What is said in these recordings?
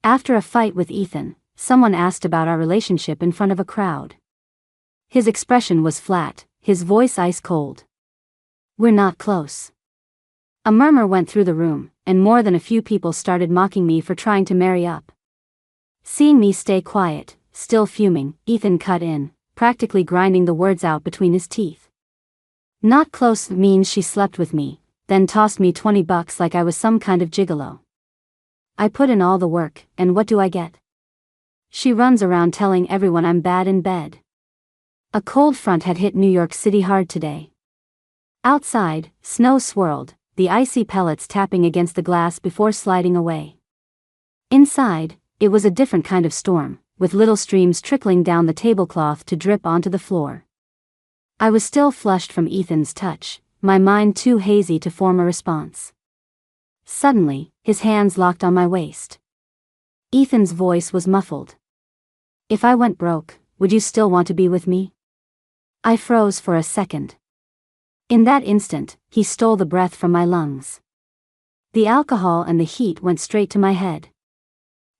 After a fight with Ethan, someone asked about our relationship in front of a crowd. His expression was flat, his voice ice cold. "We're not close." A murmur went through the room, and more than a few people started mocking me for trying to marry up. Seeing me stay quiet, still fuming, Ethan cut in, practically grinding the words out between his teeth. "Not close means she slept with me," then tossed me $20 like I was some kind of gigolo. I put in all the work, and what do I get? She runs around telling everyone I'm bad in bed. A cold front had hit New York City hard today. Outside, snow swirled, the icy pellets tapping against the glass before sliding away. Inside, it was a different kind of storm, with little streams trickling down the tablecloth to drip onto the floor. I was still flushed from Ethan's touch, my mind too hazy to form a response. Suddenly, his hands locked on my waist. Ethan's voice was muffled. "If I went broke, would you still want to be with me?" I froze for a second. In that instant, he stole the breath from my lungs. The alcohol and the heat went straight to my head.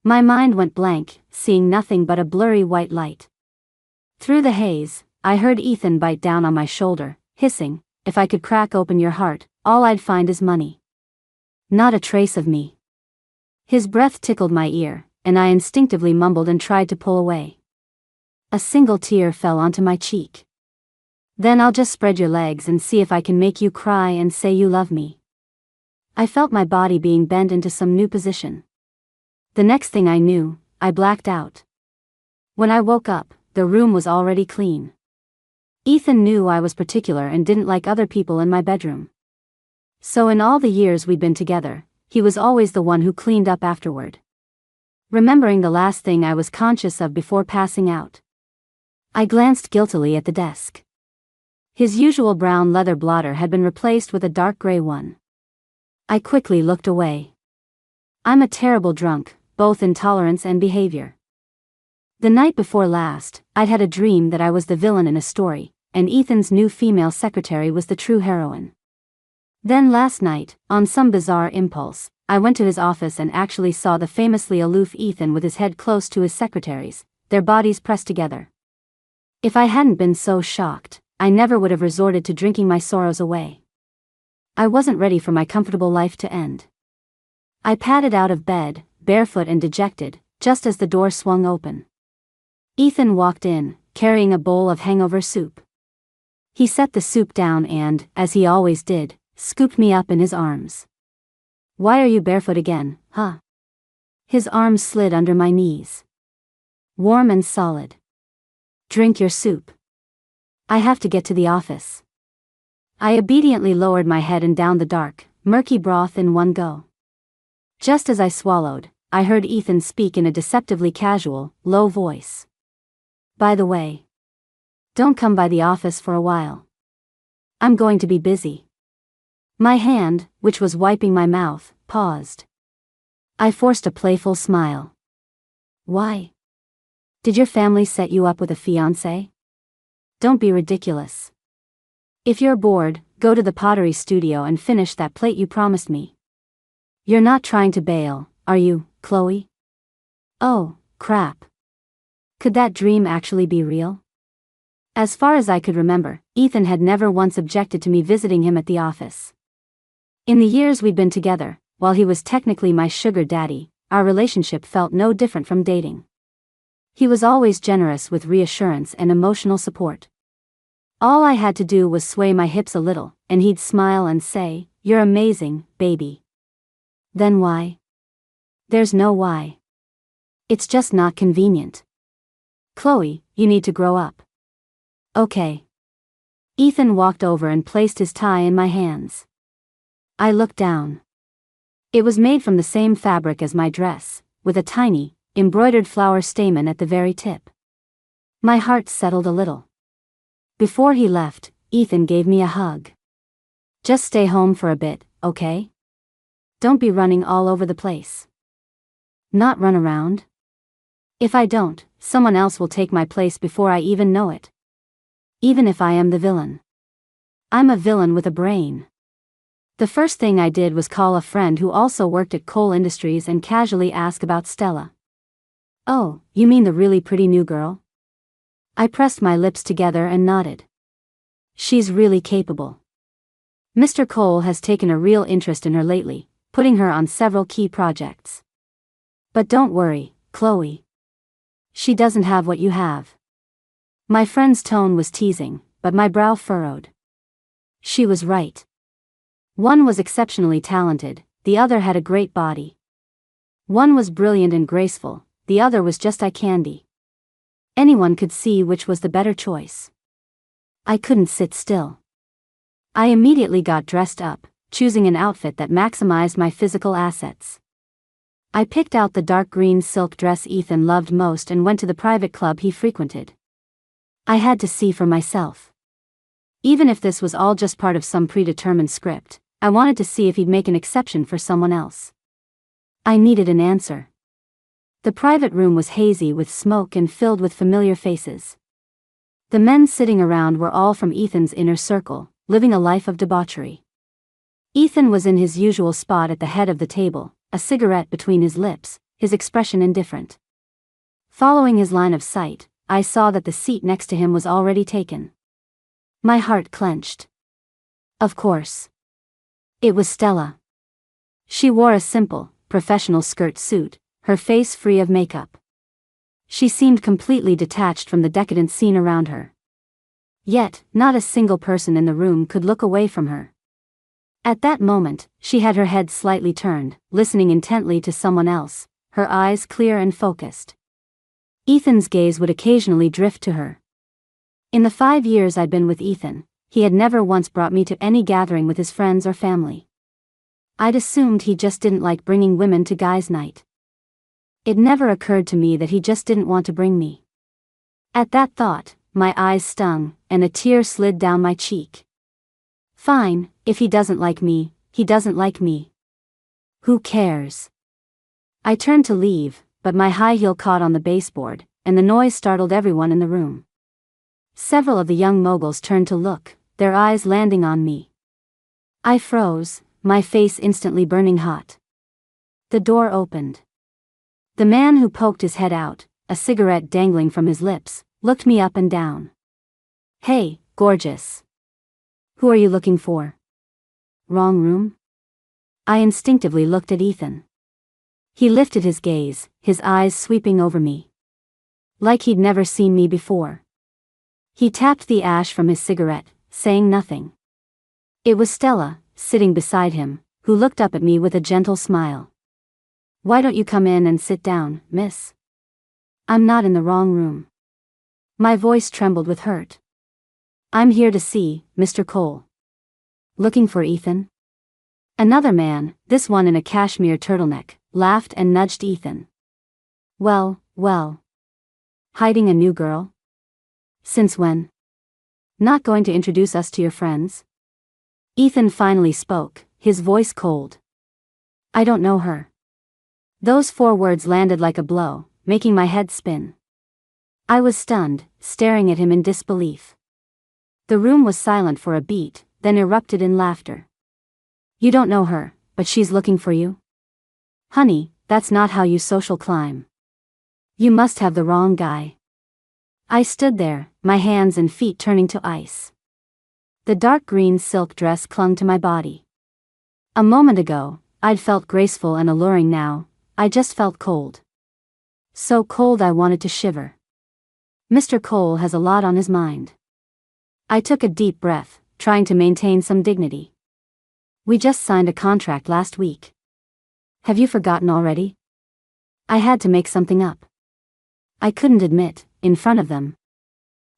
My mind went blank, seeing nothing but a blurry white light. Through the haze, I heard Ethan bite down on my shoulder, hissing, "If I could crack open your heart, all I'd find is money. Not a trace of me." His breath tickled my ear, and I instinctively mumbled and tried to pull away. A single tear fell onto my cheek. "Then I'll just spread your legs and see if I can make you cry and say you love me." I felt my body being bent into some new position. The next thing I knew, I blacked out. When I woke up, the room was already clean. Ethan knew I was particular and didn't like other people in my bedroom. So in all the years we'd been together, he was always the one who cleaned up afterward. Remembering the last thing I was conscious of before passing out, I glanced guiltily at the desk. His usual brown leather blotter had been replaced with a dark gray one. I quickly looked away. I'm a terrible drunk, both in tolerance and behavior. The night before last, I'd had a dream that I was the villain in a story, and Ethan's new female secretary was the true heroine. Then last night, on some bizarre impulse, I went to his office and actually saw the famously aloof Ethan with his head close to his secretary's, their bodies pressed together. If I hadn't been so shocked, I never would have resorted to drinking my sorrows away. I wasn't ready for my comfortable life to end. I padded out of bed, barefoot and dejected, just as the door swung open. Ethan walked in, carrying a bowl of hangover soup. He set the soup down and, as he always did, scooped me up in his arms. "Why are you barefoot again, huh?" His arms slid under my knees. "Warm and solid. Drink your soup. I have to get to the office." I obediently lowered my head and downed the dark, murky broth in one go. Just as I swallowed, I heard Ethan speak in a deceptively casual, low voice. "By the way, don't come by the office for a while. I'm going to be busy." My hand, which was wiping my mouth, paused. I forced a playful smile. "Why? Did your family set you up with a fiancé? Don't be ridiculous. If you're bored, go to the pottery studio and finish that plate you promised me. You're not trying to bail, are you, Chloe?" Oh, crap. Could that dream actually be real? As far as I could remember, Ethan had never once objected to me visiting him at the office. In the years we'd been together, while he was technically my sugar daddy, our relationship felt no different from dating. He was always generous with reassurance and emotional support. All I had to do was sway my hips a little, and he'd smile and say, "You're amazing, baby." Then why? There's no why. It's just not convenient. "Chloe, you need to grow up." "Okay." Ethan walked over and placed his tie in my hands. I looked down. It was made from the same fabric as my dress, with a tiny, embroidered flower stamen at the very tip. My heart settled a little. Before he left, Ethan gave me a hug. "Just stay home for a bit, okay? Don't be running all over the place." "Not run around? If I don't, someone else will take my place before I even know it. Even if I am the villain. I'm a villain with a brain. The first thing I did was call a friend who also worked at Coal Industries and casually ask about Stella. "Oh, you mean the really pretty new girl?" I pressed my lips together and nodded. "She's really capable. Mr. Cole has taken a real interest in her lately, putting her on several key projects. But don't worry, Chloe. She doesn't have what you have." My friend's tone was teasing, but my brow furrowed. She was right. One was exceptionally talented, the other had a great body. One was brilliant and graceful, the other was just eye candy. Anyone could see which was the better choice. I couldn't sit still. I immediately got dressed up, choosing an outfit that maximized my physical assets. I picked out the dark green silk dress Ethan loved most and went to the private club he frequented. I had to see for myself. Even if this was all just part of some predetermined script, I wanted to see if he'd make an exception for someone else. I needed an answer. The private room was hazy with smoke and filled with familiar faces. The men sitting around were all from Ethan's inner circle, living a life of debauchery. Ethan was in his usual spot at the head of the table, a cigarette between his lips, his expression indifferent. Following his line of sight, I saw that the seat next to him was already taken. My heart clenched. Of course. It was Stella. She wore a simple, professional skirt suit, her face free of makeup. She seemed completely detached from the decadent scene around her. Yet, not a single person in the room could look away from her. At that moment, she had her head slightly turned, listening intently to someone else, her eyes clear and focused. Ethan's gaze would occasionally drift to her. In the 5 years I'd been with Ethan, he had never once brought me to any gathering with his friends or family. I'd assumed he just didn't like bringing women to guys' night. It never occurred to me that he just didn't want to bring me. At that thought, my eyes stung, and a tear slid down my cheek. Fine, if he doesn't like me, he doesn't like me. Who cares? I turned to leave, but my high heel caught on the baseboard, and the noise startled everyone in the room. Several of the young moguls turned to look, their eyes landing on me. I froze, my face instantly burning hot. The door opened. The man who poked his head out, a cigarette dangling from his lips, looked me up and down. "Hey, gorgeous. Who are you looking for?" "Wrong room?" I instinctively looked at Ethan. He lifted his gaze, his eyes sweeping over me. Like he'd never seen me before. He tapped the ash from his cigarette, saying nothing. It was Stella, sitting beside him, who looked up at me with a gentle smile. "Why don't you come in and sit down, miss? I'm not in the wrong room." My voice trembled with hurt. "I'm here to see Mr. Cole." "Looking for Ethan?" Another man, this one in a cashmere turtleneck, laughed and nudged Ethan. Well. Hiding a new girl? Since when? Not going to introduce us to your friends?" Ethan finally spoke, his voice cold. "I don't know her." Those 4 words landed like a blow, making my head spin. I was stunned, staring at him in disbelief. The room was silent for a beat, then erupted in laughter. "You don't know her, but she's looking for you? Honey, that's not how you social climb. You must have the wrong guy." I stood there, my hands and feet turning to ice. The dark green silk dress clung to my body. A moment ago, I'd felt graceful and alluring. Now, I just felt cold. So cold I wanted to shiver. Mr. Cole has a lot on his mind. I took a deep breath, trying to maintain some dignity. "We just signed a contract last week. Have you forgotten already?" I had to make something up. I couldn't admit, in front of them.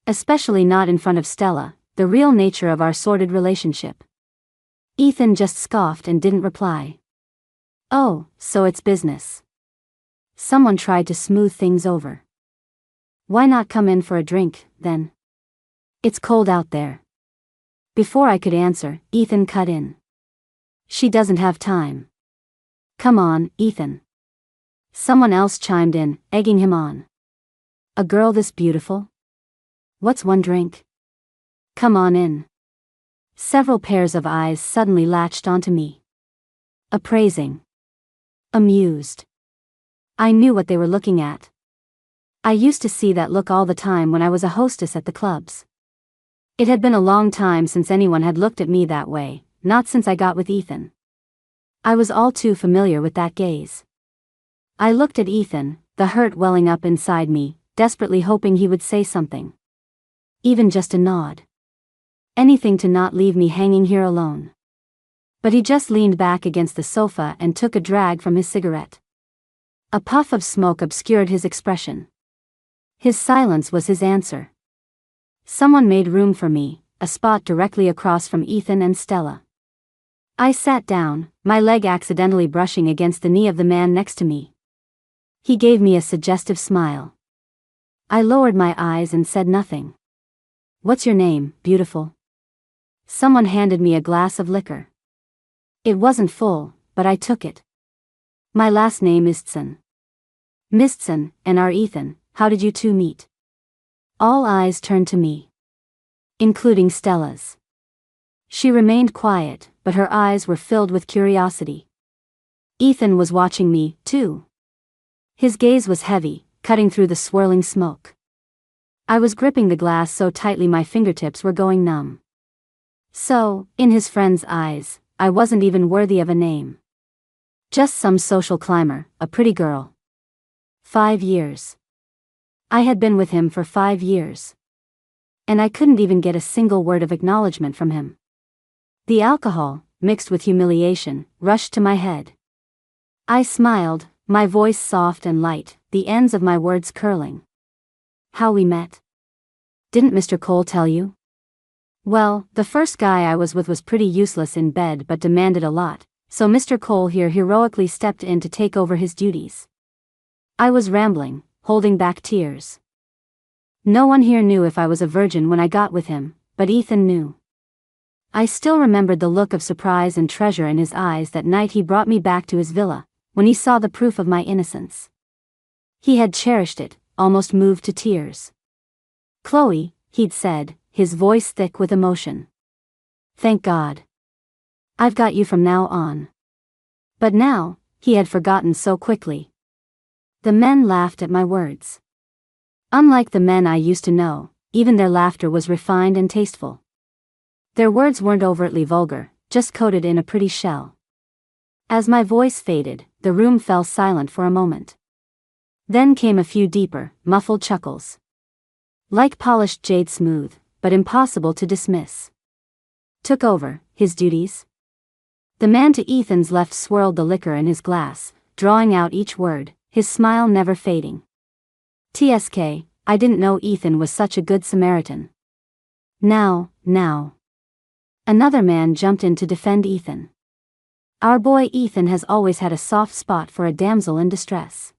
Especially not in front of Stella, the real nature of our sordid relationship. Ethan just scoffed and didn't reply. "Oh, so it's business." Someone tried to smooth things over. "Why not come in for a drink, then? It's cold out there." Before I could answer, Ethan cut in. "She doesn't have time." "Come on, Ethan." Someone else chimed in, egging him on. "A girl this beautiful? What's one drink? Come on in." Several pairs of eyes suddenly latched onto me. Appraising. Amused. I knew what they were looking at. I used to see that look all the time when I was a hostess at the clubs. It had been a long time since anyone had looked at me that way, not since I got with Ethan. I was all too familiar with that gaze. I looked at Ethan, the hurt welling up inside me, desperately hoping he would say something. Even just a nod. Anything to not leave me hanging here alone. But he just leaned back against the sofa and took a drag from his cigarette. A puff of smoke obscured his expression. His silence was his answer. Someone made room for me, a spot directly across from Ethan and Stella. I sat down, my leg accidentally brushing against the knee of the man next to me. He gave me a suggestive smile. I lowered my eyes and said nothing. "What's your name, beautiful?" Someone handed me a glass of liquor. It wasn't full, but I took it. "My last name is Tson." "Mistson, and our Ethan, how did you two meet?" All eyes turned to me. Including Stella's. She remained quiet, but her eyes were filled with curiosity. Ethan was watching me, too. His gaze was heavy, cutting through the swirling smoke. I was gripping the glass so tightly my fingertips were going numb. So, in his friend's eyes, I wasn't even worthy of a name. Just some social climber, a pretty girl. 5 years. I had been with him for 5 years. And I couldn't even get a single word of acknowledgement from him. The alcohol, mixed with humiliation, rushed to my head. I smiled, my voice soft and light, the ends of my words curling. "How we met? Didn't Mr. Cole tell you?" "Well, the first guy I was with was pretty useless in bed but demanded a lot, so Mr. Cole here heroically stepped in to take over his duties." I was rambling, holding back tears. No one here knew if I was a virgin when I got with him, but Ethan knew. I still remembered the look of surprise and treasure in his eyes that night he brought me back to his villa, when he saw the proof of my innocence. He had cherished it, almost moved to tears. "Chloe," he'd said, his voice thick with emotion. "Thank God. I've got you from now on." But now, he had forgotten so quickly. The men laughed at my words. Unlike the men I used to know, even their laughter was refined and tasteful. Their words weren't overtly vulgar, just coated in a pretty shell. As my voice faded, the room fell silent for a moment. Then came a few deeper, muffled chuckles. Like polished jade, smooth, but impossible to dismiss. Took over, his duties? The man to Ethan's left swirled the liquor in his glass, drawing out each word, his smile never fading. "TSK, I didn't know Ethan was such a good Samaritan." Now. Another man jumped in to defend Ethan. "Our boy Ethan has always had a soft spot for a damsel in distress.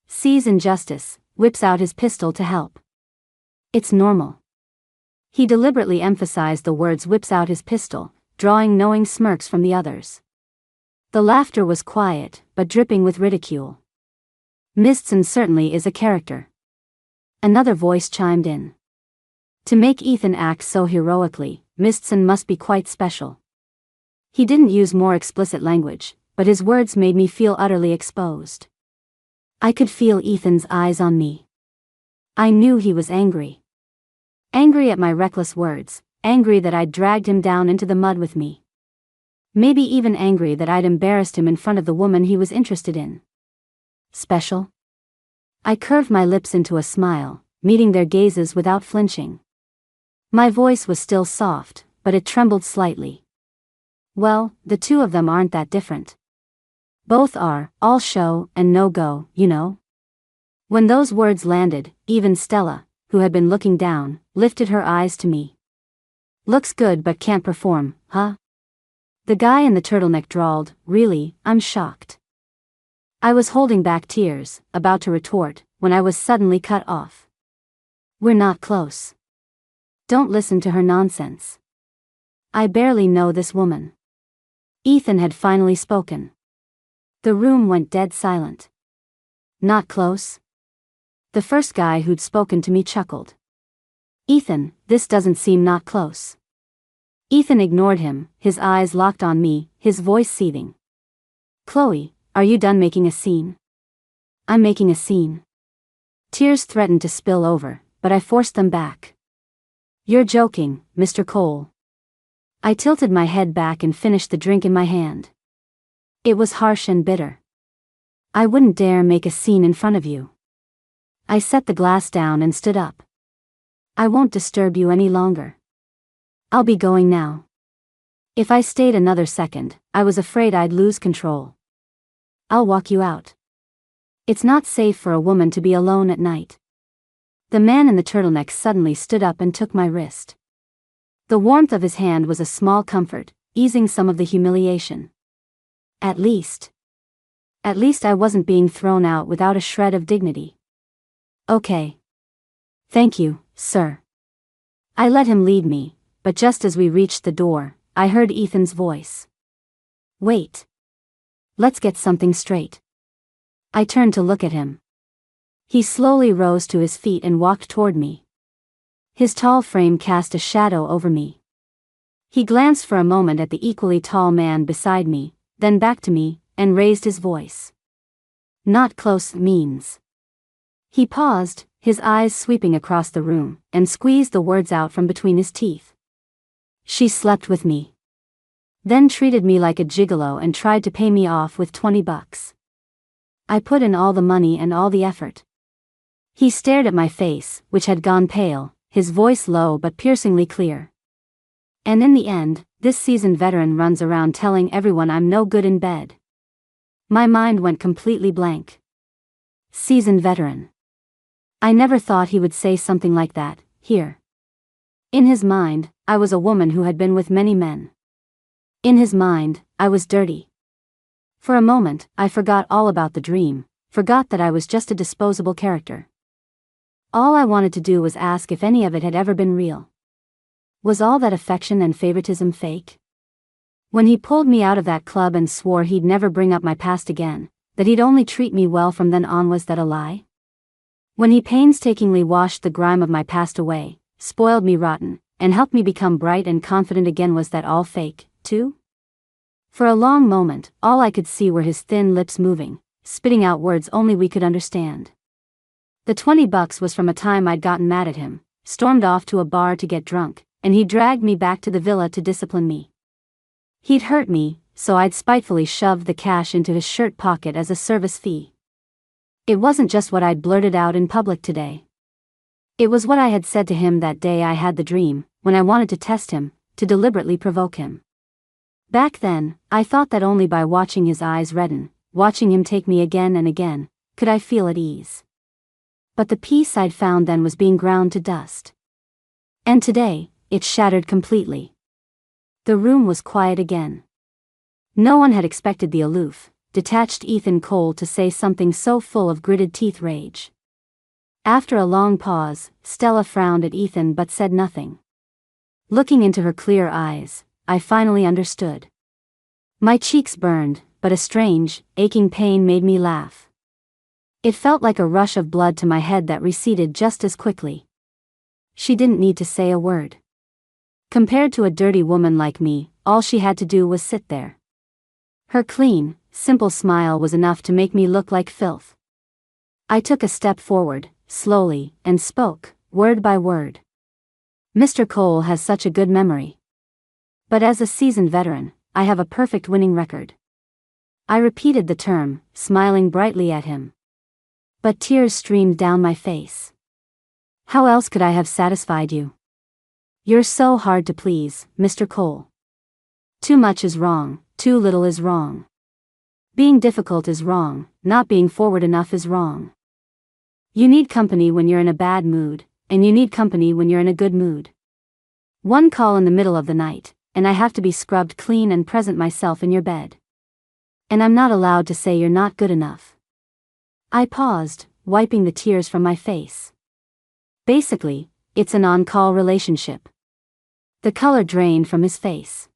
Sees injustice, whips out his pistol to help. It's normal." He deliberately emphasized the words "whips out his pistol," drawing knowing smirks from the others. The laughter was quiet, but dripping with ridicule. "Mistson certainly is a character." Another voice chimed in. "To make Ethan act so heroically, Mistson must be quite special." He didn't use more explicit language, but his words made me feel utterly exposed. I could feel Ethan's eyes on me. I knew he was angry. Angry at my reckless words, angry that I'd dragged him down into the mud with me. Maybe even angry that I'd embarrassed him in front of the woman he was interested in. Special? I curved my lips into a smile, meeting their gazes without flinching. My voice was still soft, but it trembled slightly. "Well, the two of them aren't that different. Both are, all show and no go, you know." When those words landed, even Stella, who had been looking down, lifted her eyes to me. "Looks good but can't perform, huh?" The guy in the turtleneck drawled, "Really, I'm shocked." I was holding back tears, about to retort, when I was suddenly cut off. "We're not close. Don't listen to her nonsense. I barely know this woman." Ethan had finally spoken. The room went dead silent. "Not close?" The first guy who'd spoken to me chuckled. "Ethan, this doesn't seem not close." Ethan ignored him, his eyes locked on me, his voice seething. Chloe, are you done making a scene? I'm making a scene. Tears threatened to spill over, but I forced them back. You're joking, Mr. Cole. I tilted my head back and finished the drink in my hand. It was harsh and bitter. I wouldn't dare make a scene in front of you. I set the glass down and stood up. I won't disturb you any longer. I'll be going now. If I stayed another second, I was afraid I'd lose control. I'll walk you out. It's not safe for a woman to be alone at night. The man in the turtleneck suddenly stood up and took my wrist. The warmth of his hand was a small comfort, easing some of the humiliation. At least I wasn't being thrown out without a shred of dignity. Okay. Thank you, sir. I let him lead me, but just as we reached the door, I heard Ethan's voice. Wait. Let's get something straight. I turned to look at him. He slowly rose to his feet and walked toward me. His tall frame cast a shadow over me. He glanced for a moment at the equally tall man beside me, then back to me, and raised his voice. Not close means. He paused, his eyes sweeping across the room, and squeezed the words out from between his teeth. She slept with me. Then treated me like a gigolo and tried to pay me off with $20. I put in all the money and all the effort. He stared at my face, which had gone pale, his voice low but piercingly clear. And in the end, this seasoned veteran runs around telling everyone I'm no good in bed. My mind went completely blank. Seasoned veteran. I never thought he would say something like that, here. In his mind, I was a woman who had been with many men. In his mind, I was dirty. For a moment, I forgot all about the dream, forgot that I was just a disposable character. All I wanted to do was ask if any of it had ever been real. Was all that affection and favoritism fake? When he pulled me out of that club and swore he'd never bring up my past again, that he'd only treat me well from then on, was that a lie? When he painstakingly washed the grime of my past away, spoiled me rotten, and helped me become bright and confident again, was that all fake, too? For a long moment, all I could see were his thin lips moving, spitting out words only we could understand. The $20 was from a time I'd gotten mad at him, stormed off to a bar to get drunk, and he dragged me back to the villa to discipline me. He'd hurt me, so I'd spitefully shoved the cash into his shirt pocket as a service fee. It wasn't just what I'd blurted out in public today. It was what I had said to him that day I had the dream, when I wanted to test him, to deliberately provoke him. Back then, I thought that only by watching his eyes redden, watching him take me again and again, could I feel at ease. But the peace I'd found then was being ground to dust. And today, it shattered completely. The room was quiet again. No one had expected the aloof, detached Ethan Cole to say something so full of gritted teeth rage. After a long pause, Stella frowned at Ethan but said nothing. Looking into her clear eyes, I finally understood. My cheeks burned, but a strange, aching pain made me laugh. It felt like a rush of blood to my head that receded just as quickly. She didn't need to say a word. Compared to a dirty woman like me, all she had to do was sit there. Her clean, simple smile was enough to make me look like filth. I took a step forward, slowly, and spoke, word by word. Mr. Cole has such a good memory. But as a seasoned veteran, I have a perfect winning record. I repeated the term, smiling brightly at him. But tears streamed down my face. How else could I have satisfied you? You're so hard to please, Mr. Cole. Too much is wrong, too little is wrong. Being difficult is wrong, not being forward enough is wrong. You need company when you're in a bad mood, and you need company when you're in a good mood. One call in the middle of the night, and I have to be scrubbed clean and present myself in your bed. And I'm not allowed to say you're not good enough. I paused, wiping the tears from my face. Basically, it's an on-call relationship. The color drained from his face.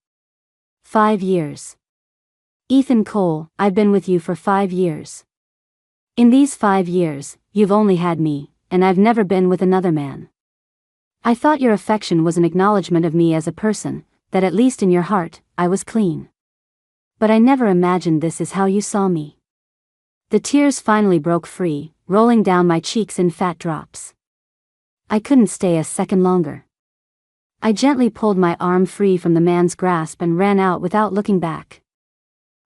5 years. Ethan Cole, I've been with you for 5 years. In these 5 years, you've only had me, and I've never been with another man. I thought your affection was an acknowledgement of me as a person, that at least in your heart, I was clean. But I never imagined this is how you saw me. The tears finally broke free, rolling down my cheeks in fat drops. I couldn't stay a second longer. I gently pulled my arm free from the man's grasp and ran out without looking back.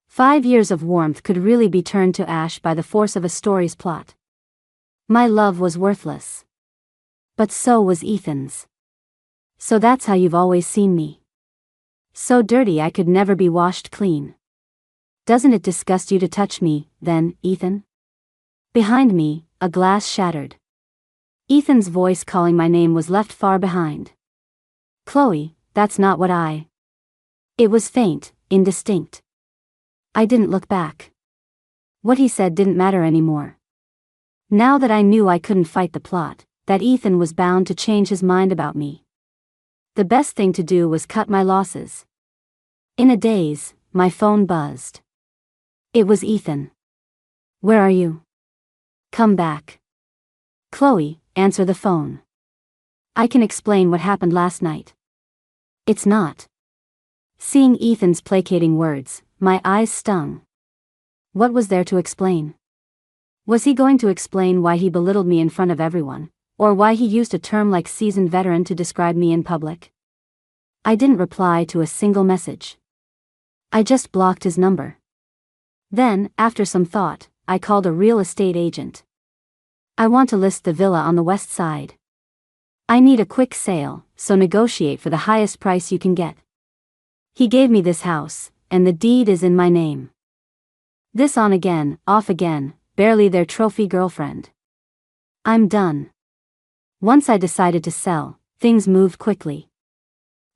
5 years of warmth could really be turned to ash by the force of a story's plot. My love was worthless. But so was Ethan's. So that's how you've always seen me. So dirty I could never be washed clean. Doesn't it disgust you to touch me, then, Ethan? Behind me, a glass shattered. Ethan's voice calling my name was left far behind. Chloe, that's not what I... It was faint, indistinct. I didn't look back. What he said didn't matter anymore. Now that I knew I couldn't fight the plot, that Ethan was bound to change his mind about me. The best thing to do was cut my losses. In a daze, my phone buzzed. It was Ethan. Where are you? Come back. Chloe, answer the phone. I can explain what happened last night. It's not. Seeing Ethan's placating words, my eyes stung. What was there to explain? Was he going to explain why he belittled me in front of everyone, or why he used a term like seasoned veteran to describe me in public? I didn't reply to a single message. I just blocked his number. Then, after some thought, I called a real estate agent. I want to list the villa on the west side. I need a quick sale, so negotiate for the highest price you can get. He gave me this house, and the deed is in my name. This on again, off again, barely their trophy girlfriend. I'm done. Once I decided to sell, things moved quickly.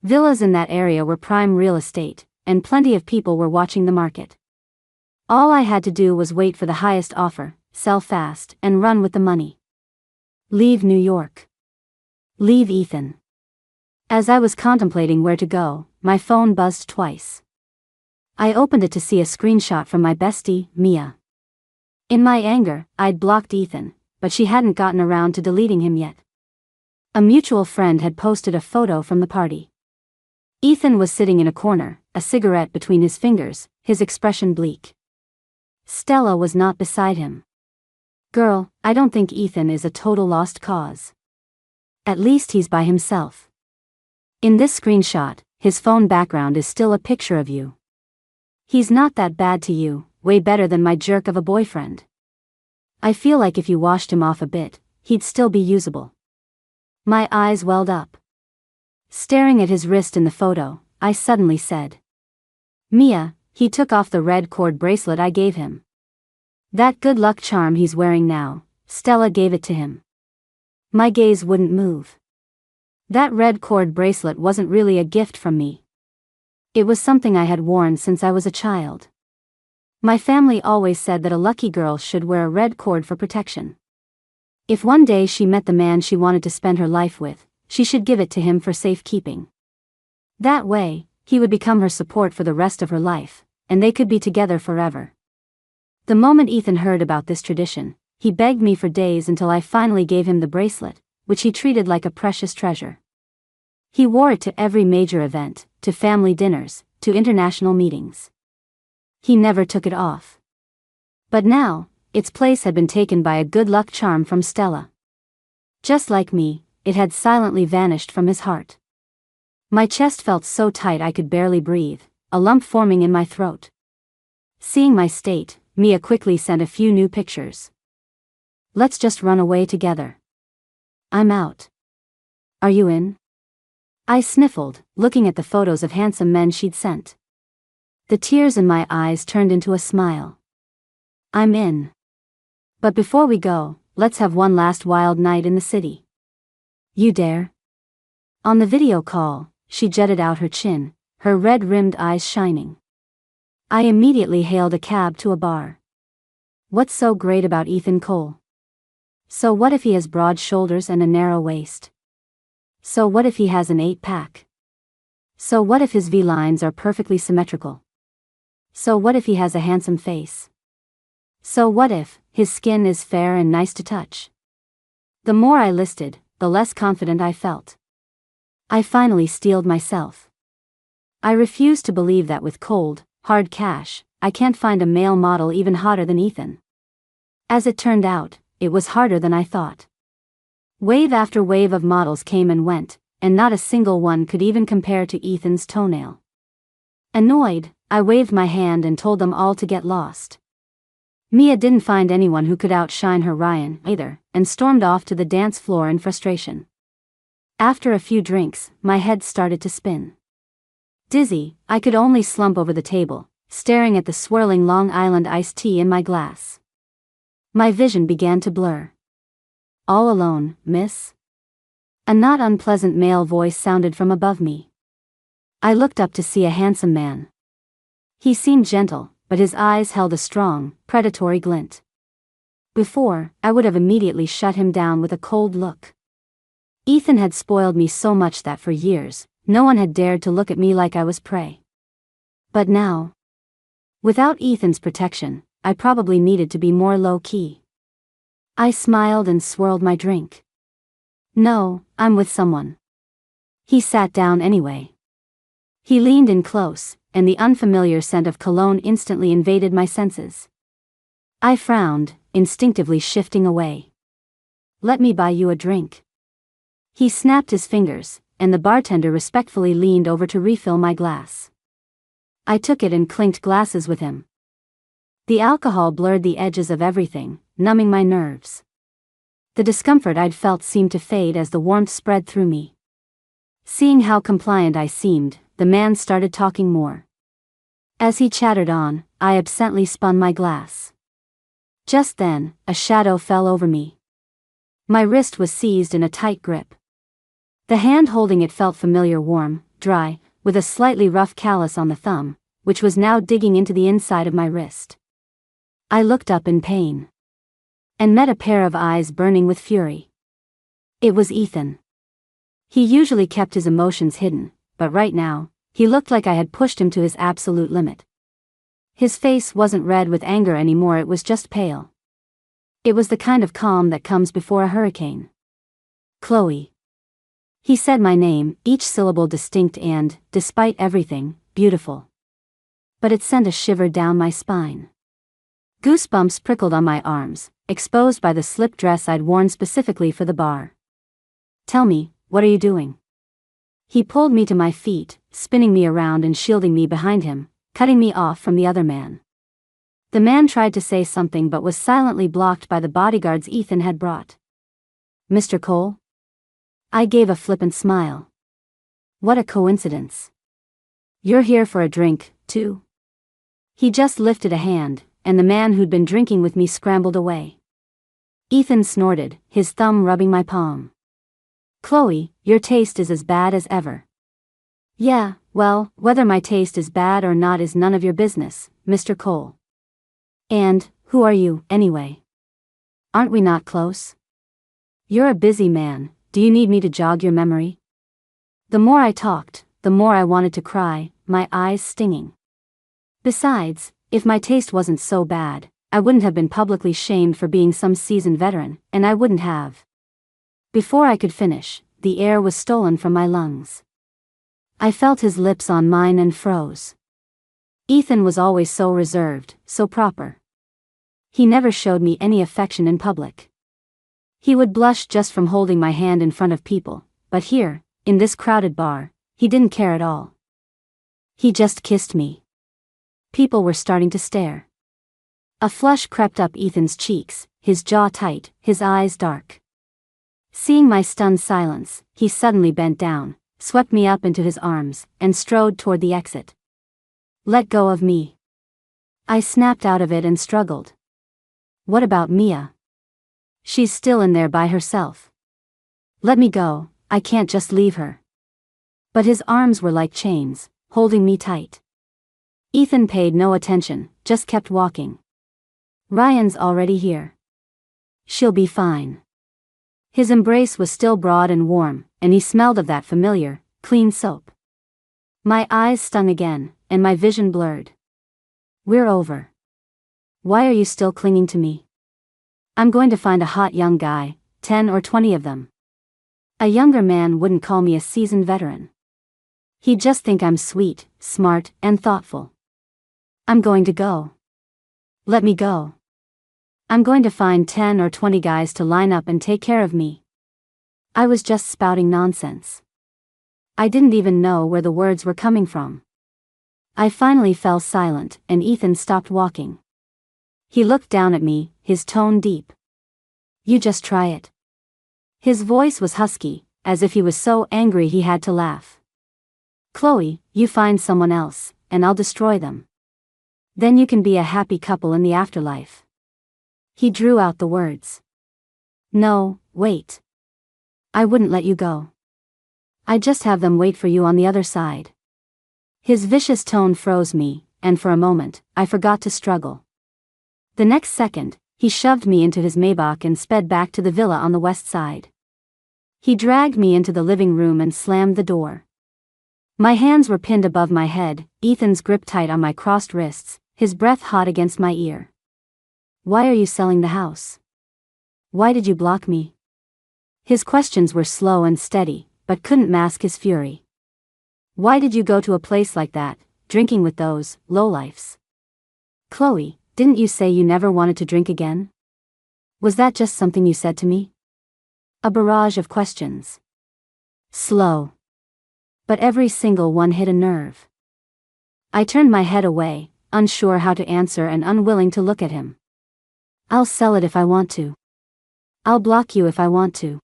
Villas in that area were prime real estate, and plenty of people were watching the market. All I had to do was wait for the highest offer, sell fast, and run with the money. Leave New York. Leave Ethan. As I was contemplating where to go, my phone buzzed twice. I opened it to see a screenshot from my bestie, Mia. In my anger, I'd blocked Ethan, but she hadn't gotten around to deleting him yet. A mutual friend had posted a photo from the party. Ethan was sitting in a corner, a cigarette between his fingers, his expression bleak. Stella was not beside him. Girl, I don't think Ethan is a total lost cause. At least he's by himself. In this screenshot, his phone background is still a picture of you. He's not that bad to you, way better than my jerk of a boyfriend. I feel like if you washed him off a bit, he'd still be usable. My eyes welled up. Staring at his wrist in the photo, I suddenly said, Mia, he took off the red cord bracelet I gave him. That good luck charm he's wearing now, Stella gave it to him. My gaze wouldn't move. That red cord bracelet wasn't really a gift from me. It was something I had worn since I was a child. My family always said that a lucky girl should wear a red cord for protection. If one day she met the man she wanted to spend her life with, she should give it to him for safekeeping. That way, he would become her support for the rest of her life, and they could be together forever. The moment Ethan heard about this tradition, he begged me for days until I finally gave him the bracelet, which he treated like a precious treasure. He wore it to every major event, to family dinners, to international meetings. He never took it off. But now, its place had been taken by a good luck charm from Stella. Just like me, it had silently vanished from his heart. My chest felt so tight I could barely breathe, a lump forming in my throat. Seeing my state, Mia quickly sent a few new pictures. Let's just run away together. I'm out. Are you in? I sniffled, looking at the photos of handsome men she'd sent. The tears in my eyes turned into a smile. I'm in. But before we go, let's have one last wild night in the city. You dare? On the video call, she jutted out her chin, her red-rimmed eyes shining. I immediately hailed a cab to a bar. What's so great about Ethan Cole? So what if he has broad shoulders and a narrow waist? So what if he has an 8-pack? So what if his V-lines are perfectly symmetrical? So what if he has a handsome face? So what if his skin is fair and nice to touch? The more I listed, the less confident I felt. I finally steeled myself. I refuse to believe that with cold, hard cash, I can't find a male model even hotter than Ethan. As it turned out, it was harder than I thought. Wave after wave of models came and went, and not a single one could even compare to Ethan's toenail. Annoyed, I waved my hand and told them all to get lost. Mia didn't find anyone who could outshine her Ryan either, and stormed off to the dance floor in frustration. After a few drinks, my head started to spin. Dizzy, I could only slump over the table, staring at the swirling Long Island iced tea in my glass. My vision began to blur. All alone, miss? A not unpleasant male voice sounded from above me. I looked up to see a handsome man. He seemed gentle, but his eyes held a strong, predatory glint. Before, I would have immediately shut him down with a cold look. Ethan had spoiled me so much that for years, no one had dared to look at me like I was prey. But now, without Ethan's protection, I probably needed to be more low-key. I smiled and swirled my drink. No, I'm with someone. He sat down anyway. He leaned in close, and the unfamiliar scent of cologne instantly invaded my senses. I frowned, instinctively shifting away. Let me buy you a drink. He snapped his fingers, and the bartender respectfully leaned over to refill my glass. I took it and clinked glasses with him. The alcohol blurred the edges of everything, numbing my nerves. The discomfort I'd felt seemed to fade as the warmth spread through me. Seeing how compliant I seemed, the man started talking more. As he chattered on, I absently spun my glass. Just then, a shadow fell over me. My wrist was seized in a tight grip. The hand holding it felt familiar, warm, dry, with a slightly rough callus on the thumb, which was now digging into the inside of my wrist. I looked up in pain. And met a pair of eyes burning with fury. It was Ethan. He usually kept his emotions hidden, but right now, he looked like I had pushed him to his absolute limit. His face wasn't red with anger anymore, it was just pale. It was the kind of calm that comes before a hurricane. Chloe. He said my name, each syllable distinct and, despite everything, beautiful. But it sent a shiver down my spine. Goosebumps prickled on my arms, exposed by the slip dress I'd worn specifically for the bar. Tell me, what are you doing? He pulled me to my feet, spinning me around and shielding me behind him, cutting me off from the other man. The man tried to say something but was silently blocked by the bodyguards Ethan had brought. Mr. Cole? I gave a flippant smile. What a coincidence. You're here for a drink, too? He just lifted a hand, and the man who'd been drinking with me scrambled away. Ethan snorted, his thumb rubbing my palm. Chloe, your taste is as bad as ever. Yeah, well, whether my taste is bad or not is none of your business, Mr. Cole. And, who are you, anyway? Aren't we not close? You're a busy man, do you need me to jog your memory? The more I talked, the more I wanted to cry, my eyes stinging. Besides, if my taste wasn't so bad, I wouldn't have been publicly shamed for being some seasoned veteran, and I wouldn't have. Before I could finish, the air was stolen from my lungs. I felt his lips on mine and froze. Ethan was always so reserved, so proper. He never showed me any affection in public. He would blush just from holding my hand in front of people, but here, in this crowded bar, he didn't care at all. He just kissed me. People were starting to stare. A flush crept up Ethan's cheeks, his jaw tight, his eyes dark. Seeing my stunned silence, he suddenly bent down, swept me up into his arms, and strode toward the exit. Let go of me. I snapped out of it and struggled. What about Mia? She's still in there by herself. Let me go, I can't just leave her. But his arms were like chains, holding me tight. Ethan paid no attention, just kept walking. Ryan's already here. She'll be fine. His embrace was still broad and warm, and he smelled of that familiar, clean soap. My eyes stung again, and my vision blurred. We're over. Why are you still clinging to me? I'm going to find a hot young guy, 10 or 20 of them. A younger man wouldn't call me a seasoned veteran. He'd just think I'm sweet, smart, and thoughtful. I'm going to go. Let me go. I'm going to find 10 or 20 guys to line up and take care of me. I was just spouting nonsense. I didn't even know where the words were coming from. I finally fell silent, and Ethan stopped walking. He looked down at me, his tone deep. You just try it. His voice was husky, as if he was so angry he had to laugh. Chloe, you find someone else, and I'll destroy them. Then you can be a happy couple in the afterlife. He drew out the words. No, wait. I wouldn't let you go. I'd just have them wait for you on the other side. His vicious tone froze me, and for a moment, I forgot to struggle. The next second, he shoved me into his Maybach and sped back to the villa on the west side. He dragged me into the living room and slammed the door. My hands were pinned above my head, Ethan's grip tight on my crossed wrists, his breath hot against my ear. Why are you selling the house? Why did you block me? His questions were slow and steady, but couldn't mask his fury. Why did you go to a place like that, drinking with those lowlifes? Chloe, didn't you say you never wanted to drink again? Was that just something you said to me? A barrage of questions. Slow. But every single one hit a nerve. I turned my head away, unsure how to answer and unwilling to look at him. I'll sell it if I want to. I'll block you if I want to.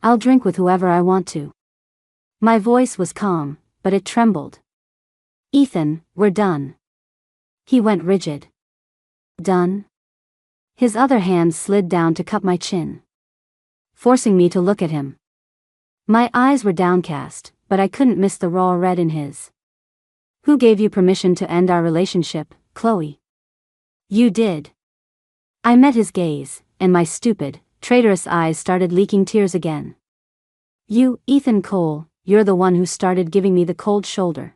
I'll drink with whoever I want to. My voice was calm, but it trembled. Ethan, we're done. He went rigid. Done? His other hand slid down to cup my chin, forcing me to look at him. My eyes were downcast, but I couldn't miss the raw red in his. Who gave you permission to end our relationship, Chloe? You did. I met his gaze, and my stupid, traitorous eyes started leaking tears again. You, Ethan Cole, you're the one who started giving me the cold shoulder.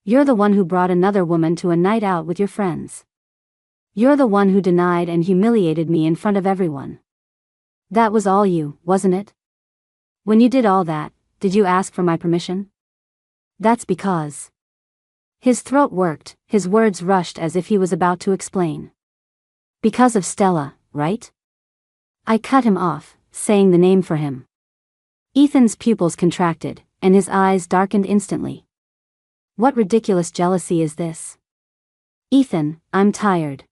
You're the one who brought another woman to a night out with your friends. You're the one who denied and humiliated me in front of everyone. That was all you, wasn't it? When you did all that, did you ask for my permission? That's because. His throat worked, his words rushed as if he was about to explain. Because of Stella, right? I cut him off, saying the name for him. Ethan's pupils contracted, and his eyes darkened instantly. What ridiculous jealousy is this? Ethan, I'm tired.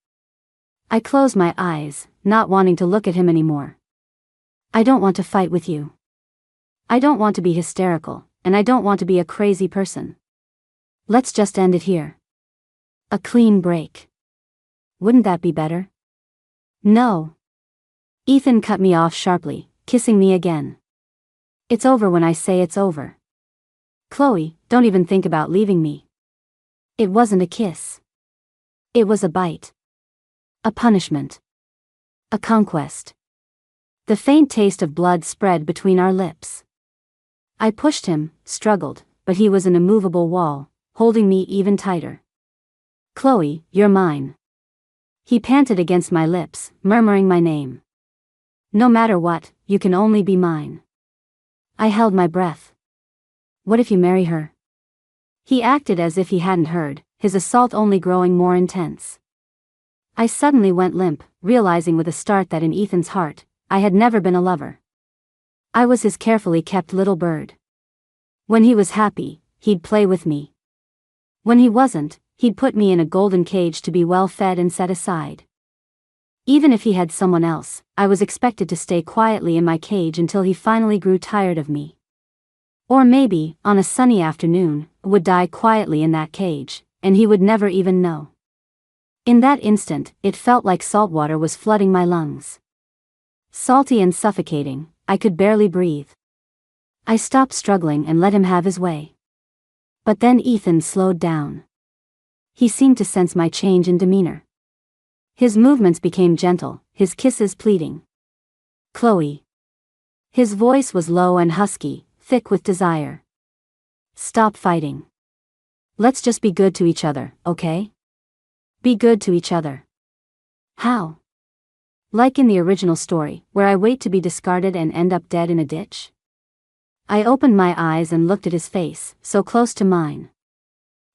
I closed my eyes, not wanting to look at him anymore. I don't want to fight with you. I don't want to be hysterical, and I don't want to be a crazy person. Let's just end it here. A clean break. Wouldn't that be better? No. Ethan cut me off sharply, kissing me again. It's over when I say it's over. Chloe, don't even think about leaving me. It wasn't a kiss. It was a bite. A punishment. A conquest. The faint taste of blood spread between our lips. I pushed him, struggled, but he was an immovable wall, holding me even tighter. Chloe, you're mine. He panted against my lips, murmuring my name. No matter what, you can only be mine. I held my breath. What if you marry her? He acted as if he hadn't heard, his assault only growing more intense. I suddenly went limp, realizing with a start that in Ethan's heart, I had never been a lover. I was his carefully kept little bird. When he was happy, he'd play with me. When he wasn't, he'd put me in a golden cage to be well fed and set aside. Even if he had someone else, I was expected to stay quietly in my cage until he finally grew tired of me. Or maybe, on a sunny afternoon, would die quietly in that cage, and he would never even know. In that instant, it felt like salt water was flooding my lungs. Salty and suffocating, I could barely breathe. I stopped struggling and let him have his way. But then Ethan slowed down. He seemed to sense my change in demeanor. His movements became gentle, his kisses pleading. Chloe. His voice was low and husky, thick with desire. Stop fighting. Let's just be good to each other, okay? Be good to each other. How? Like in the original story, where I wait to be discarded and end up dead in a ditch? I opened my eyes and looked at his face, so close to mine.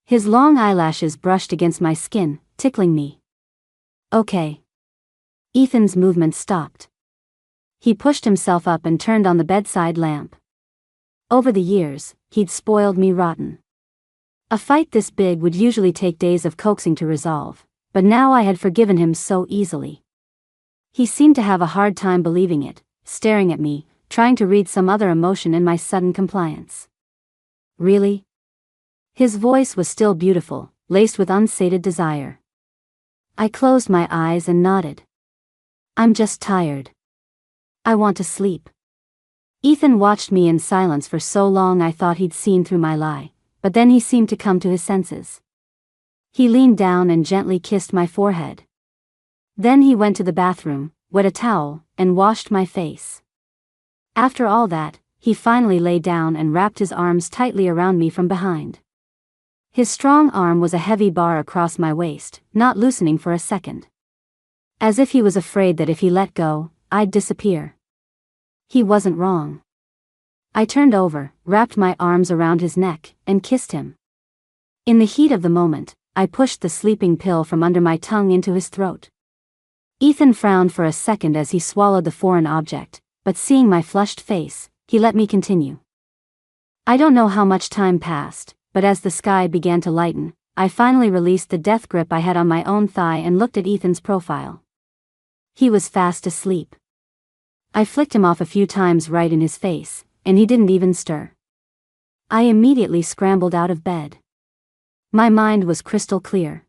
His long eyelashes brushed against my skin, tickling me. Okay. Ethan's movement stopped. He pushed himself up and turned on the bedside lamp. Over the years, he'd spoiled me rotten. A fight this big would usually take days of coaxing to resolve, but now I had forgiven him so easily. He seemed to have a hard time believing it, staring at me, trying to read some other emotion in my sudden compliance. Really? His voice was still beautiful, laced with unsated desire. I closed my eyes and nodded. I'm just tired. I want to sleep. Ethan watched me in silence for so long I thought he'd seen through my lie, but then he seemed to come to his senses. He leaned down and gently kissed my forehead. Then he went to the bathroom, wet a towel, and washed my face. After all that, he finally lay down and wrapped his arms tightly around me from behind. His strong arm was a heavy bar across my waist, not loosening for a second. As if he was afraid that if he let go, I'd disappear. He wasn't wrong. I turned over, wrapped my arms around his neck, and kissed him. In the heat of the moment, I pushed the sleeping pill from under my tongue into his throat. Ethan frowned for a second as he swallowed the foreign object, but seeing my flushed face, he let me continue. I don't know how much time passed, but as the sky began to lighten, I finally released the death grip I had on my own thigh and looked at Ethan's profile. He was fast asleep. I flicked him off a few times right in his face, and he didn't even stir. I immediately scrambled out of bed. My mind was crystal clear.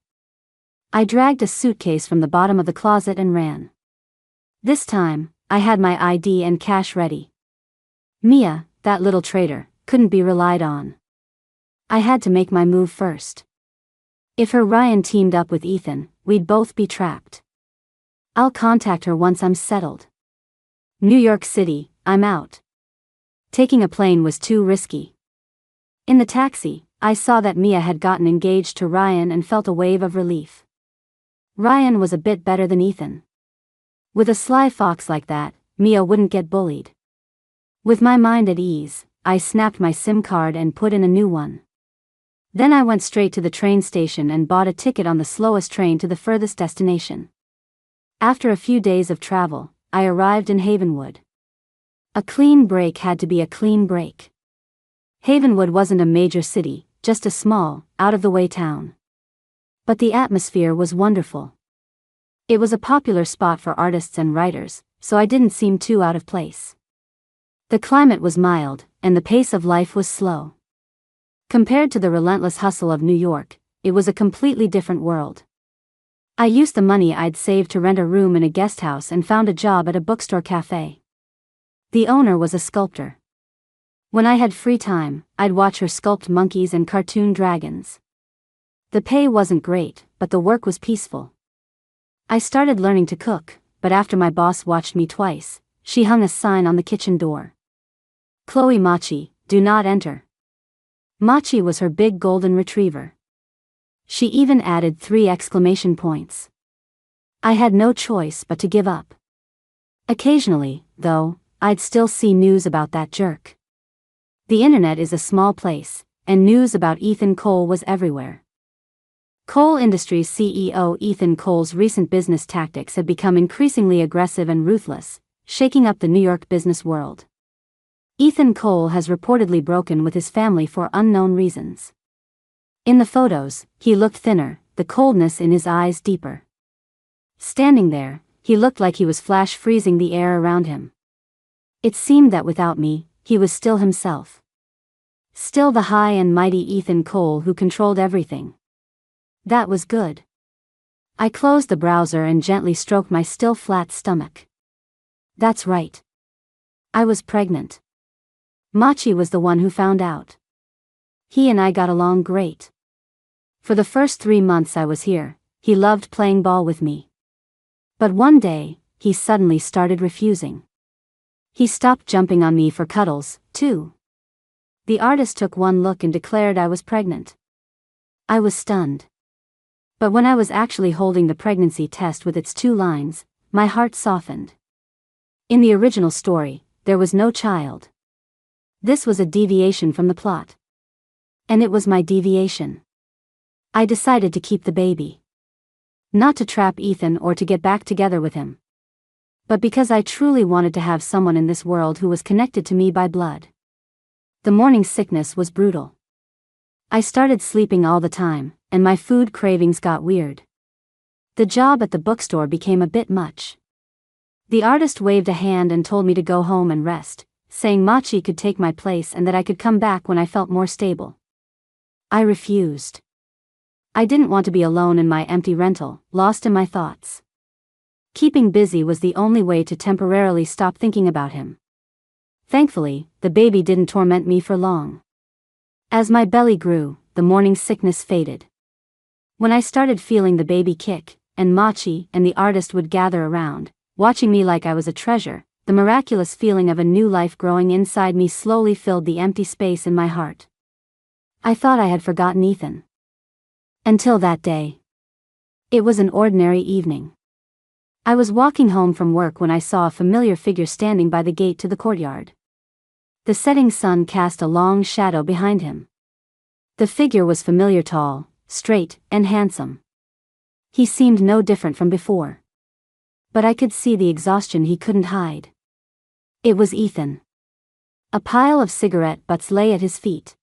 I dragged a suitcase from the bottom of the closet and ran. This time, I had my ID and cash ready. Mia, that little traitor, couldn't be relied on. I had to make my move first. If her Ryan teamed up with Ethan, we'd both be trapped. I'll contact her once I'm settled. New York City, I'm out. Taking a plane was too risky. In the taxi, I saw that Mia had gotten engaged to Ryan and felt a wave of relief. Ryan was a bit better than Ethan. With a sly fox like that, Mia wouldn't get bullied. With my mind at ease, I snapped my SIM card and put in a new one. Then I went straight to the train station and bought a ticket on the slowest train to the furthest destination. After a few days of travel, I arrived in Havenwood. A clean break had to be a clean break. Havenwood wasn't a major city, just a small, out-of-the-way town. But the atmosphere was wonderful. It was a popular spot for artists and writers, so I didn't seem too out of place. The climate was mild, and the pace of life was slow. Compared to the relentless hustle of New York, it was a completely different world. I used the money I'd saved to rent a room in a guest house and found a job at a bookstore cafe. The owner was a sculptor. When I had free time, I'd watch her sculpt monkeys and cartoon dragons. The pay wasn't great, but the work was peaceful. I started learning to cook, but after my boss watched me twice, she hung a sign on the kitchen door. Chloe Machi, do not enter. Machi was her big golden retriever. She even added 3 exclamation points. I had no choice but to give up. Occasionally, though, I'd still see news about that jerk. The internet is a small place, and news about Ethan Cole was everywhere. Cole Industries CEO Ethan Cole's recent business tactics have become increasingly aggressive and ruthless, shaking up the New York business world. Ethan Cole has reportedly broken with his family for unknown reasons. In the photos, he looked thinner, the coldness in his eyes deeper. Standing there, he looked like he was flash freezing the air around him. It seemed that without me, he was still himself. Still the high and mighty Ethan Cole who controlled everything. That was good. I closed the browser and gently stroked my still flat stomach. That's right. I was pregnant. Machi was the one who found out. He and I got along great. For the first 3 months I was here, he loved playing ball with me. But one day, he suddenly started refusing. He stopped jumping on me for cuddles, too. The artist took one look and declared I was pregnant. I was stunned. But when I was actually holding the pregnancy test with its 2 lines, my heart softened. In the original story, there was no child. This was a deviation from the plot. And it was my deviation. I decided to keep the baby. Not to trap Ethan or to get back together with him. But because I truly wanted to have someone in this world who was connected to me by blood. The morning sickness was brutal. I started sleeping all the time, and my food cravings got weird. The job at the bookstore became a bit much. The artist waved a hand and told me to go home and rest, saying Machi could take my place and that I could come back when I felt more stable. I refused. I didn't want to be alone in my empty rental, lost in my thoughts. Keeping busy was the only way to temporarily stop thinking about him. Thankfully, the baby didn't torment me for long. As my belly grew, the morning sickness faded. When I started feeling the baby kick, and Machi and the artist would gather around, watching me like I was a treasure, the miraculous feeling of a new life growing inside me slowly filled the empty space in my heart. I thought I had forgotten Ethan. Until that day. It was an ordinary evening. I was walking home from work when I saw a familiar figure standing by the gate to the courtyard. The setting sun cast a long shadow behind him. The figure was familiar, tall, straight, and handsome. He seemed no different from before. But I could see the exhaustion he couldn't hide. It was Ethan. A pile of cigarette butts lay at his feet.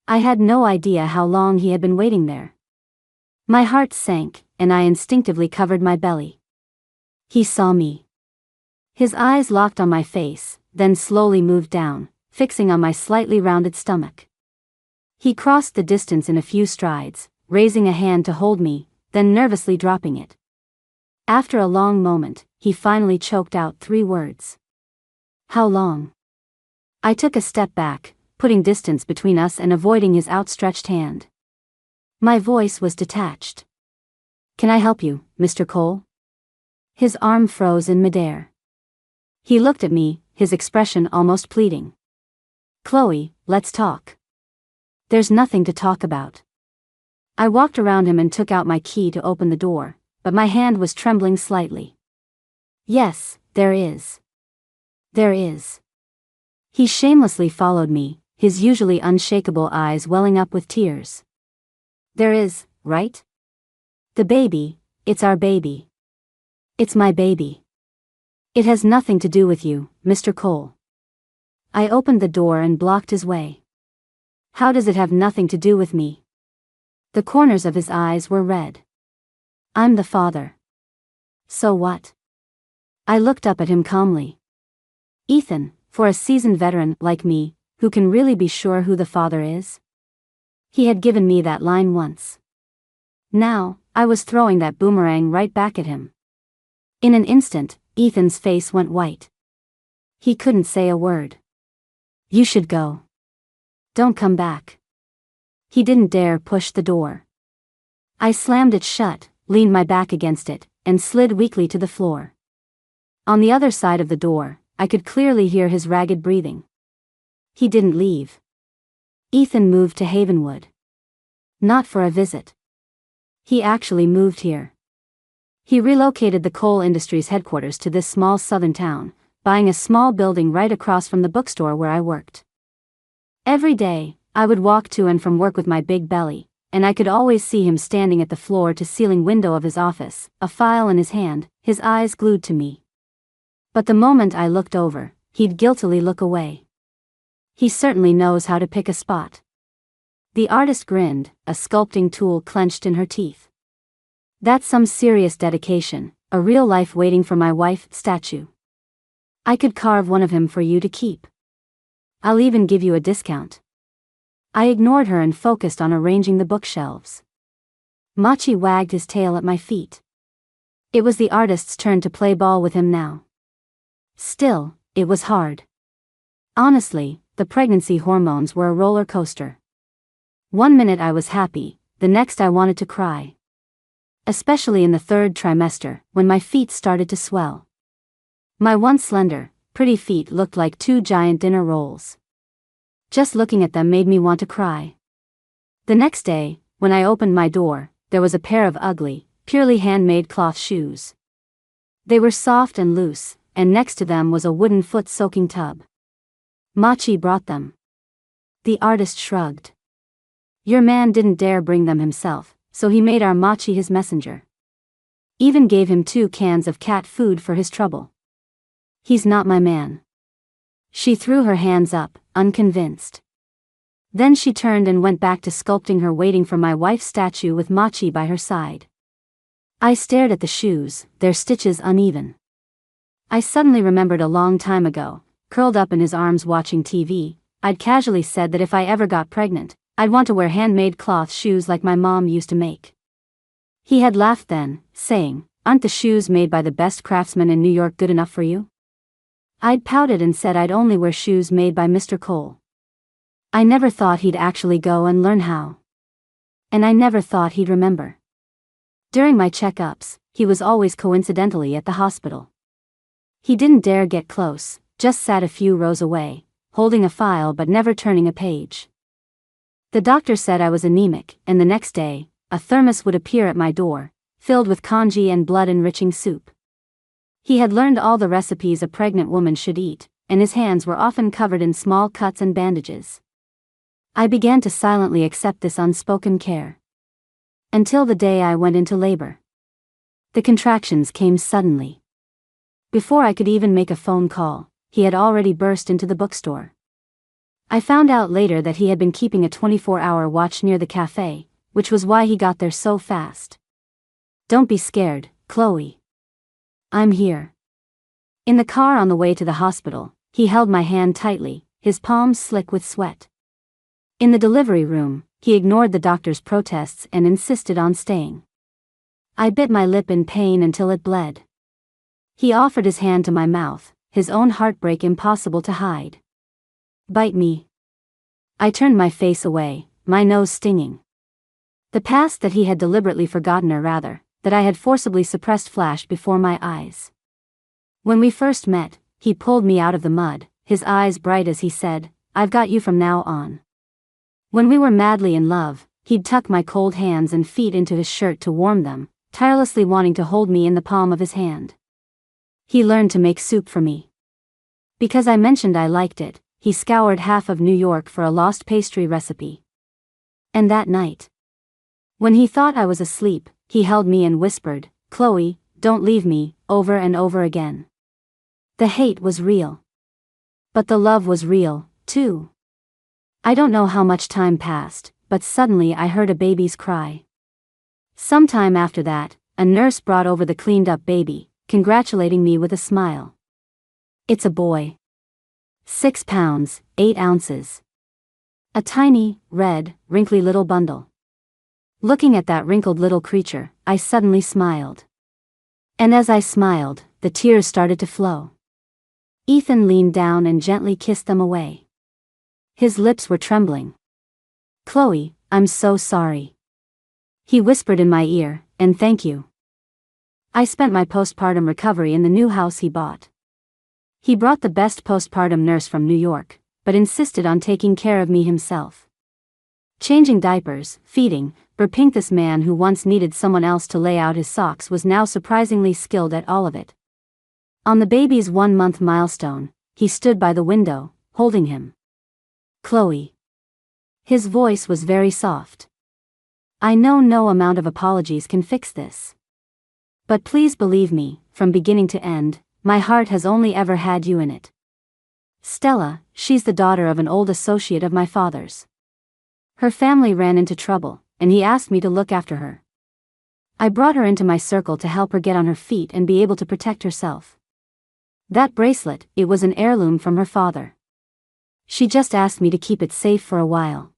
I had no idea how long he had been waiting there. My heart sank, and I instinctively covered my belly. He saw me. His eyes locked on my face, then slowly moved down, fixing on my slightly rounded stomach. He crossed the distance in a few strides, raising a hand to hold me, then nervously dropping it. After a long moment, he finally choked out 3 words. How long? I took a step back, putting distance between us and avoiding his outstretched hand. My voice was detached. Can I help you, Mr. Cole? His arm froze in midair. He looked at me, his expression almost pleading. Chloe, let's talk. There's nothing to talk about. I walked around him and took out my key to open the door, but my hand was trembling slightly. Yes, there is. There is. He shamelessly followed me, his usually unshakable eyes welling up with tears. There is, right? The baby, it's our baby. It's my baby. It has nothing to do with you, Mr. Cole. I opened the door and blocked his way. How does it have nothing to do with me? The corners of his eyes were red. I'm the father. So what? I looked up at him calmly. Ethan, for a seasoned veteran like me, who can really be sure who the father is? He had given me that line once. Now, I was throwing that boomerang right back at him. In an instant, Ethan's face went white. He couldn't say a word. You should go. Don't come back. He didn't dare push the door. I slammed it shut, leaned my back against it, and slid weakly to the floor. On the other side of the door, I could clearly hear his ragged breathing. He didn't leave. Ethan moved to Havenwood. Not for a visit. He actually moved here. He relocated the coal industry's headquarters to this small southern town, buying a small building right across from the bookstore where I worked. Every day, I would walk to and from work with my big belly, and I could always see him standing at the floor-to-ceiling window of his office, a file in his hand, his eyes glued to me. But the moment I looked over, he'd guiltily look away. He certainly knows how to pick a spot. The artist grinned, a sculpting tool clenched in her teeth. That's some serious dedication, a real life waiting for my wife statue. I could carve one of him for you to keep. I'll even give you a discount. I ignored her and focused on arranging the bookshelves. Machi wagged his tail at my feet. It was the artist's turn to play ball with him now. Still, it was hard. Honestly, the pregnancy hormones were a roller coaster. One minute I was happy, the next I wanted to cry. Especially in the 3rd trimester, when my feet started to swell. My once slender, pretty feet looked like 2 giant dinner rolls. Just looking at them made me want to cry. The next day, when I opened my door, there was a pair of ugly, purely handmade cloth shoes. They were soft and loose, and next to them was a wooden foot-soaking tub. Machi brought them. The artist shrugged. Your man didn't dare bring them himself, so he made our Machi his messenger. Even gave him 2 cans of cat food for his trouble. He's not my man. She threw her hands up, unconvinced. Then she turned and went back to sculpting her, waiting for my wife's statue with Machi by her side. I stared at the shoes, their stitches uneven. I suddenly remembered a long time ago, curled up in his arms watching TV, I'd casually said that if I ever got pregnant, I'd want to wear handmade cloth shoes like my mom used to make. He had laughed then, saying, "Aren't the shoes made by the best craftsman in New York good enough for you?" I'd pouted and said I'd only wear shoes made by Mr. Cole. I never thought he'd actually go and learn how. And I never thought he'd remember. During my checkups, he was always coincidentally at the hospital. He didn't dare get close, just sat a few rows away, holding a file but never turning a page. The doctor said I was anemic, and the next day, a thermos would appear at my door, filled with congee and blood-enriching soup. He had learned all the recipes a pregnant woman should eat, and his hands were often covered in small cuts and bandages. I began to silently accept this unspoken care. Until the day I went into labor. The contractions came suddenly. Before I could even make a phone call, he had already burst into the bookstore. I found out later that he had been keeping a 24-hour watch near the cafe, which was why he got there so fast. Don't be scared, Chloe. I'm here. In the car on the way to the hospital, he held my hand tightly, his palms slick with sweat. In the delivery room, he ignored the doctor's protests and insisted on staying. I bit my lip in pain until it bled. He offered his hand to my mouth, his own heartbreak impossible to hide. Bite me. I turned my face away, my nose stinging. The past that he had deliberately forgotten, or rather, that I had forcibly suppressed, flashed before my eyes. When we first met, he pulled me out of the mud, his eyes bright as he said, "I've got you from now on." When we were madly in love, he'd tuck my cold hands and feet into his shirt to warm them, tirelessly wanting to hold me in the palm of his hand. He learned to make soup for me. Because I mentioned I liked it, he scoured half of New York for a lost pastry recipe. And that night, when he thought I was asleep, he held me and whispered, "Chloe, don't leave me," over and over again. The hate was real. But the love was real, too. I don't know how much time passed, but suddenly I heard a baby's cry. Sometime after that, a nurse brought over the cleaned-up baby, congratulating me with a smile. It's a boy. 6 pounds, 8 ounces. A tiny, red, wrinkly little bundle. Looking at that wrinkled little creature, I suddenly smiled. And as I smiled, the tears started to flow. Ethan leaned down and gently kissed them away. His lips were trembling. "Chloe, I'm so sorry." He whispered in my ear, "And thank you." I spent my postpartum recovery in the new house he bought. He brought the best postpartum nurse from New York, but insisted on taking care of me himself. Changing diapers, feeding, burping. This man who once needed someone else to lay out his socks was now surprisingly skilled at all of it. On the baby's 1-month milestone, he stood by the window, holding him. "Chloe." His voice was very soft. "I know no amount of apologies can fix this. But please believe me, from beginning to end, my heart has only ever had you in it. Stella, she's the daughter of an old associate of my father's. Her family ran into trouble, and he asked me to look after her. I brought her into my circle to help her get on her feet and be able to protect herself. That bracelet, it was an heirloom from her father. She just asked me to keep it safe for a while.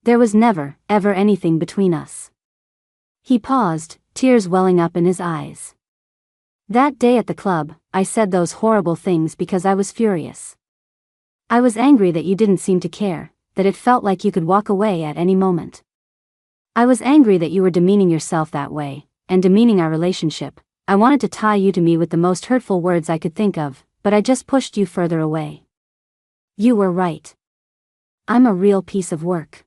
There was never, ever anything between us." He paused, tears welling up in his eyes. "That day at the club, I said those horrible things because I was furious. I was angry that you didn't seem to care, that it felt like you could walk away at any moment. I was angry that you were demeaning yourself that way, and demeaning our relationship. I wanted to tie you to me with the most hurtful words I could think of, but I just pushed you further away. You were right. I'm a real piece of work."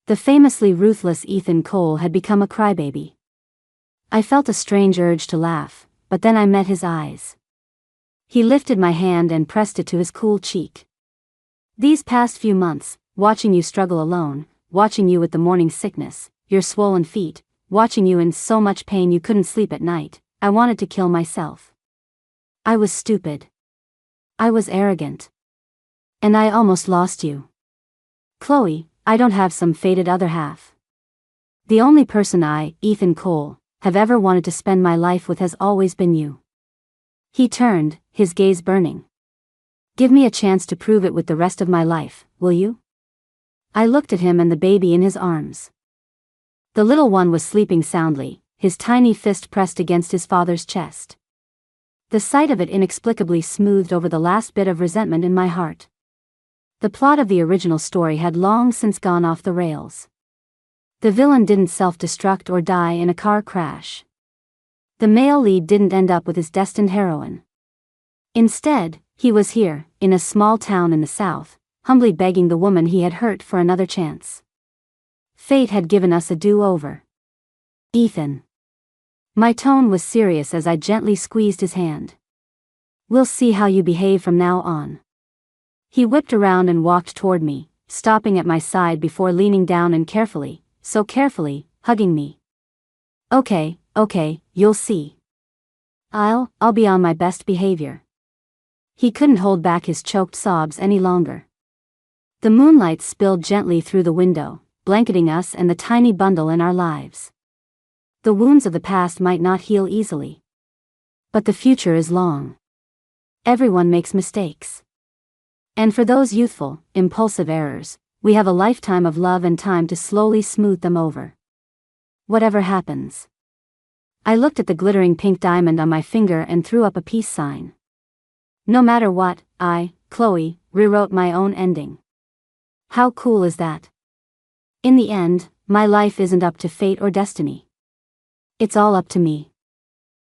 The famously ruthless Ethan Cole had become a crybaby. I felt a strange urge to laugh, but then I met his eyes. He lifted my hand and pressed it to his cool cheek. These past few months, watching you struggle alone, watching you with the morning sickness, your swollen feet, watching you in so much pain you couldn't sleep at night, I wanted to kill myself. I was stupid. I was arrogant. And I almost lost you. Chloe, I don't have some fated other half. The only person I, Ethan Cole, have ever wanted to spend my life with has always been you. He turned, his gaze burning. Give me a chance to prove it with the rest of my life, will you? I looked at him and the baby in his arms. The little one was sleeping soundly, his tiny fist pressed against his father's chest. The sight of it inexplicably smoothed over the last bit of resentment in my heart. The plot of the original story had long since gone off the rails. The villain didn't self-destruct or die in a car crash. The male lead didn't end up with his destined heroine. Instead, he was here, in a small town in the south, humbly begging the woman he had hurt for another chance. Fate had given us a do-over. Ethan. My tone was serious as I gently squeezed his hand. We'll see how you behave from now on. He whipped around and walked toward me, stopping at my side before leaning down and carefully, so carefully, hugging me. Okay, you'll see. I'll be on my best behavior. He couldn't hold back his choked sobs any longer. The moonlight spilled gently through the window, blanketing us and the tiny bundle in our lives. The wounds of the past might not heal easily. But the future is long. Everyone makes mistakes. And for those youthful, impulsive errors, we have a lifetime of love and time to slowly smooth them over. Whatever happens. I looked at the glittering pink diamond on my finger and threw up a peace sign. No matter what, I, Chloe, rewrote my own ending. How cool is that? In the end, my life isn't up to fate or destiny. It's all up to me.